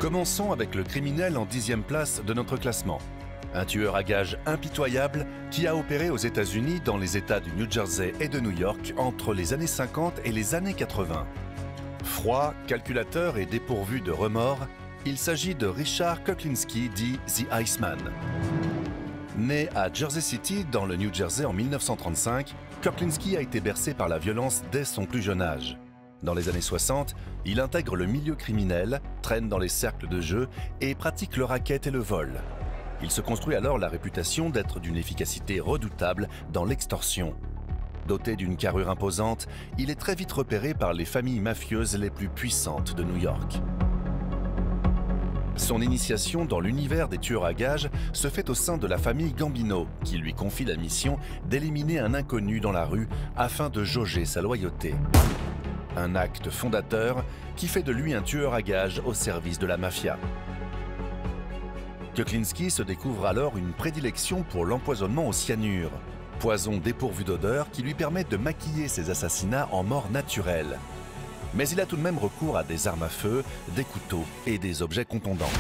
Commençons avec le criminel en 10e place de notre classement. Un tueur à gages impitoyable qui a opéré aux États-Unis dans les États du New Jersey et de New York entre les années 50 et les années 80. Froid, calculateur et dépourvu de remords, il s'agit de Richard Kuklinski, dit The Iceman. Né à Jersey City, dans le New Jersey en 1935, Kuklinski a été bercé par la violence dès son plus jeune âge. Dans les années 60, il intègre le milieu criminel, traîne dans les cercles de jeu et pratique le racket et le vol. Il se construit alors la réputation d'être d'une efficacité redoutable dans l'extorsion. Doté d'une carrure imposante, il est très vite repéré par les familles mafieuses les plus puissantes de New York. Son initiation dans l'univers des tueurs à gages se fait au sein de la famille Gambino, qui lui confie la mission d'éliminer un inconnu dans la rue afin de jauger sa loyauté. Un acte fondateur qui fait de lui un tueur à gages au service de la mafia. Kuklinski se découvre alors une prédilection pour l'empoisonnement au cyanure, poison dépourvu d'odeur qui lui permet de maquiller ses assassinats en mort naturelle. Mais il a tout de même recours à des armes à feu, des couteaux et des objets contondants.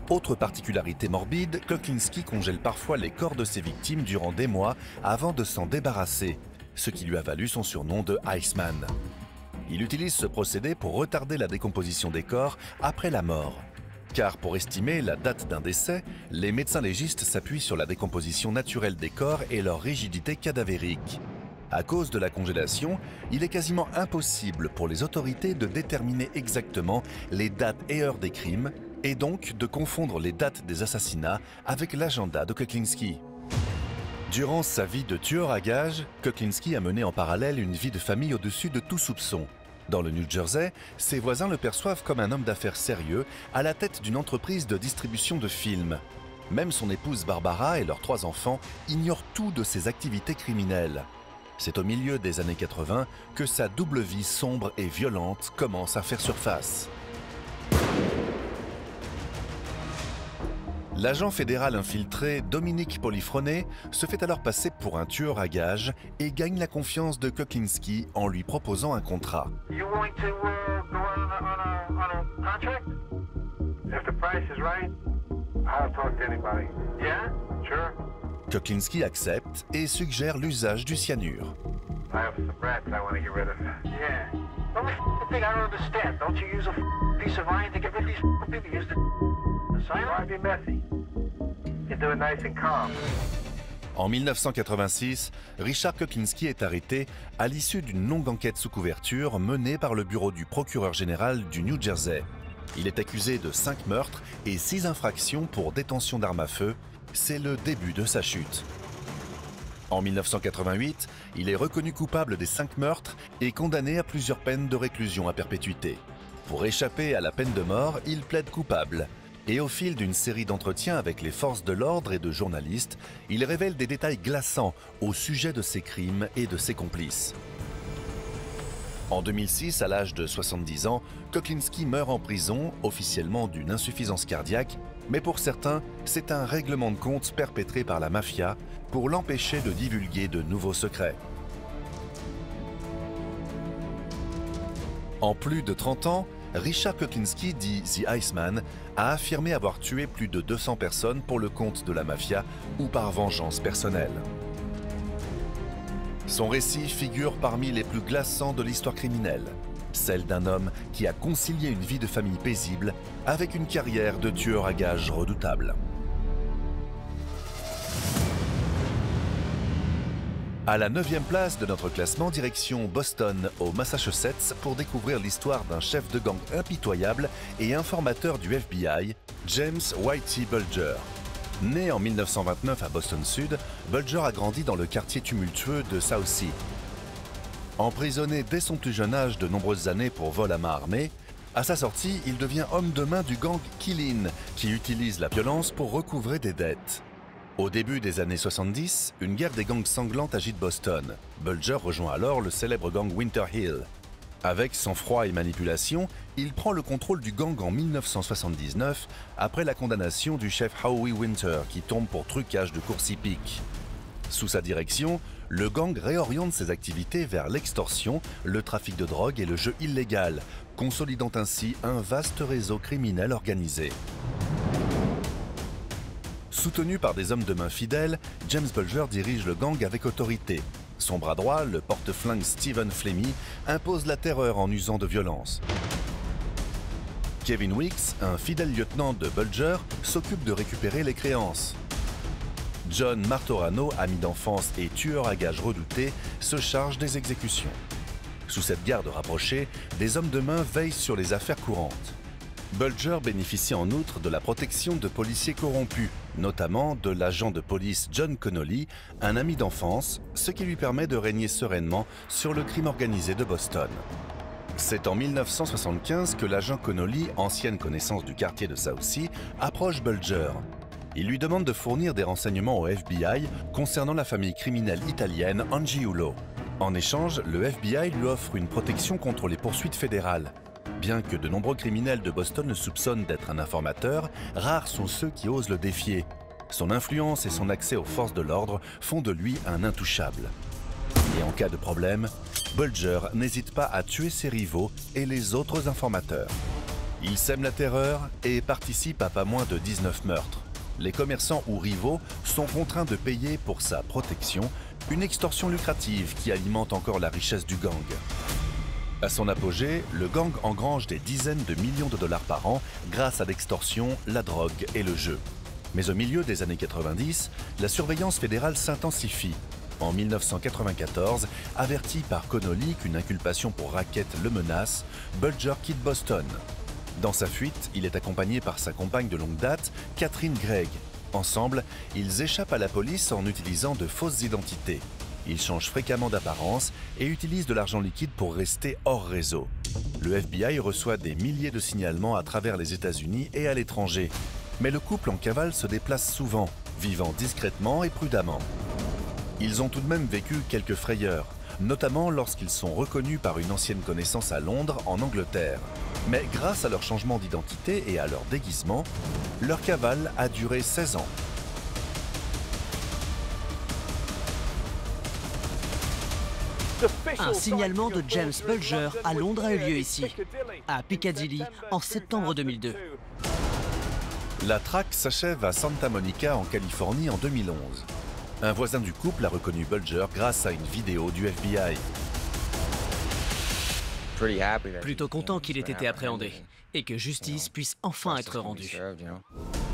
Autre particularité morbide, Kuklinski congèle parfois les corps de ses victimes durant des mois avant de s'en débarrasser, ce qui lui a valu son surnom de Iceman. Il utilise ce procédé pour retarder la décomposition des corps après la mort. Car pour estimer la date d'un décès, les médecins légistes s'appuient sur la décomposition naturelle des corps et leur rigidité cadavérique. À cause de la congélation, il est quasiment impossible pour les autorités de déterminer exactement les dates et heures des crimes, et donc de confondre les dates des assassinats avec l'agenda de Kuklinski. Durant sa vie de tueur à gages, Kuklinski a mené en parallèle une vie de famille au-dessus de tout soupçon. Dans le New Jersey, ses voisins le perçoivent comme un homme d'affaires sérieux à la tête d'une entreprise de distribution de films. Même son épouse Barbara et leurs 3 enfants ignorent tout de ses activités criminelles. C'est au milieu des années 80 que sa double vie sombre et violente commence à faire surface. L'agent fédéral infiltré Dominique Polifroné se fait alors passer pour un tueur à gages et gagne la confiance de Kuklinski en lui proposant un contrat. Kuklinski accepte et suggère l'usage du cyanure. En 1986, Richard Kuklinski est arrêté à l'issue d'une longue enquête sous couverture menée par le bureau du procureur général du New Jersey. Il est accusé de 5 meurtres et 6 infractions pour détention d'armes à feu. C'est le début de sa chute. En 1988, il est reconnu coupable des 5 meurtres et condamné à plusieurs peines de réclusion à perpétuité. Pour échapper à la peine de mort, il plaide coupable. Et au fil d'une série d'entretiens avec les forces de l'ordre et de journalistes, il révèle des détails glaçants au sujet de ses crimes et de ses complices. En 2006, à l'âge de 70 ans, Kuklinski meurt en prison, officiellement d'une insuffisance cardiaque, mais pour certains, c'est un règlement de compte perpétré par la mafia pour l'empêcher de divulguer de nouveaux secrets. En plus de 30 ans, Richard Kuklinski, dit The Iceman, a affirmé avoir tué plus de 200 personnes pour le compte de la mafia ou par vengeance personnelle. Son récit figure parmi les plus glaçants de l'histoire criminelle, celle d'un homme qui a concilié une vie de famille paisible avec une carrière de tueur à gages redoutable. À la 9e place de notre classement, direction Boston, au Massachusetts, pour découvrir l'histoire d'un chef de gang impitoyable et informateur du FBI, James Whitey Bulger. Né en 1929 à Boston Sud, Bulger a grandi dans le quartier tumultueux de Southsea. Emprisonné dès son plus jeune âge de nombreuses années pour vol à main armée, à sa sortie, il devient homme de main du gang Kill-In, qui utilise la violence pour recouvrer des dettes. Au début des années 70, une guerre des gangs sanglante agite Boston. Bulger rejoint alors le célèbre gang Winter Hill. Avec sang-froid et manipulation, il prend le contrôle du gang en 1979 après la condamnation du chef Howie Winter qui tombe pour trucage de course hippique. Sous sa direction, le gang réoriente ses activités vers l'extorsion, le trafic de drogue et le jeu illégal, consolidant ainsi un vaste réseau criminel organisé. Soutenu par des hommes de main fidèles, James Bulger dirige le gang avec autorité. Son bras droit, le porte-flingue Stephen Flemmi, impose la terreur en usant de violence. Kevin Weeks, un fidèle lieutenant de Bulger, s'occupe de récupérer les créances. John Martorano, ami d'enfance et tueur à gages redouté, se charge des exécutions. Sous cette garde rapprochée, des hommes de main veillent sur les affaires courantes. Bulger bénéficie en outre de la protection de policiers corrompus, notamment de l'agent de police John Connolly, un ami d'enfance, ce qui lui permet de régner sereinement sur le crime organisé de Boston. C'est en 1975 que l'agent Connolly, ancienne connaissance du quartier de Southsea, approche Bulger. Il lui demande de fournir des renseignements au FBI concernant la famille criminelle italienne Angiulo. En échange, le FBI lui offre une protection contre les poursuites fédérales. Bien que de nombreux criminels de Boston le soupçonnent d'être un informateur, rares sont ceux qui osent le défier. Son influence et son accès aux forces de l'ordre font de lui un intouchable. Et en cas de problème, Bulger n'hésite pas à tuer ses rivaux et les autres informateurs. Il sème la terreur et participe à pas moins de 19 meurtres. Les commerçants ou rivaux sont contraints de payer pour sa protection, une extorsion lucrative qui alimente encore la richesse du gang. À son apogée, le gang engrange des dizaines de millions de dollars par an grâce à l'extorsion, la drogue et le jeu. Mais au milieu des années 90, la surveillance fédérale s'intensifie. En 1994, averti par Connolly qu'une inculpation pour racket le menace, Bulger quitte Boston. Dans sa fuite, il est accompagné par sa compagne de longue date, Catherine Gregg. Ensemble, ils échappent à la police en utilisant de fausses identités. Ils changent fréquemment d'apparence et utilisent de l'argent liquide pour rester hors réseau. Le FBI reçoit des milliers de signalements à travers les États-Unis et à l'étranger. Mais le couple en cavale se déplace souvent, vivant discrètement et prudemment. Ils ont tout de même vécu quelques frayeurs, notamment lorsqu'ils sont reconnus par une ancienne connaissance à Londres, en Angleterre. Mais grâce à leur changement d'identité et à leur déguisement, leur cavale a duré 16 ans. Un signalement de James Bulger à Londres a eu lieu ici, à Piccadilly, en septembre 2002. La traque s'achève à Santa Monica, en Californie, en 2011. Un voisin du couple a reconnu Bulger grâce à une vidéo du FBI. Plutôt content qu'il ait été appréhendé et que justice puisse enfin être rendue.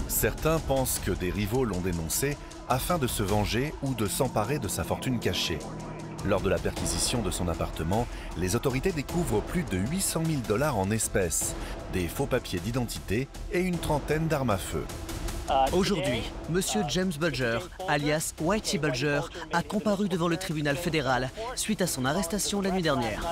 Certains pensent que des rivaux l'ont dénoncé afin de se venger ou de s'emparer de sa fortune cachée. Lors de la perquisition de son appartement, les autorités découvrent plus de 800 000 $ en espèces, des faux papiers d'identité et une trentaine d'armes à feu. Aujourd'hui, Monsieur James Bulger, alias Whitey Bulger, a comparu devant le tribunal fédéral suite à son arrestation la nuit dernière.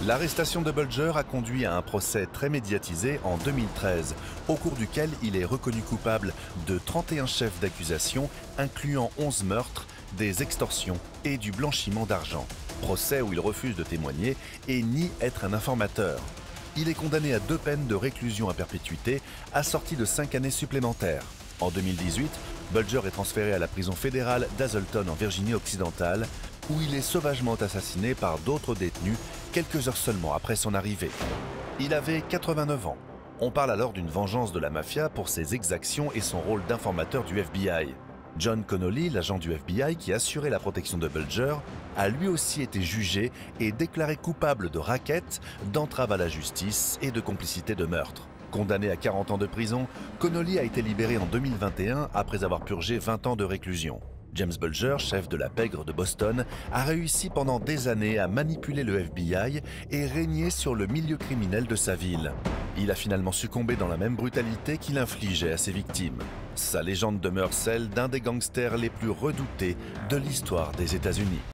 L'arrestation de Bulger a conduit à un procès très médiatisé en 2013, au cours duquel il est reconnu coupable de 31 chefs d'accusation, incluant 11 meurtres, des extorsions et du blanchiment d'argent. Procès où il refuse de témoigner et nie être un informateur. Il est condamné à 2 peines de réclusion à perpétuité, assorties de 5 années supplémentaires. En 2018, Bulger est transféré à la prison fédérale d'Hazleton en Virginie-Occidentale, où il est sauvagement assassiné par d'autres détenus quelques heures seulement après son arrivée. Il avait 89 ans. On parle alors d'une vengeance de la mafia pour ses exactions et son rôle d'informateur du FBI. John Connolly, l'agent du FBI qui assurait la protection de Bulger, a lui aussi été jugé et déclaré coupable de racket, d'entrave à la justice et de complicité de meurtre. Condamné à 40 ans de prison, Connolly a été libéré en 2021 après avoir purgé 20 ans de réclusion. James Bulger, chef de la pègre de Boston, a réussi pendant des années à manipuler le FBI et régner sur le milieu criminel de sa ville. Il a finalement succombé dans la même brutalité qu'il infligeait à ses victimes. Sa légende demeure celle d'un des gangsters les plus redoutés de l'histoire des États-Unis.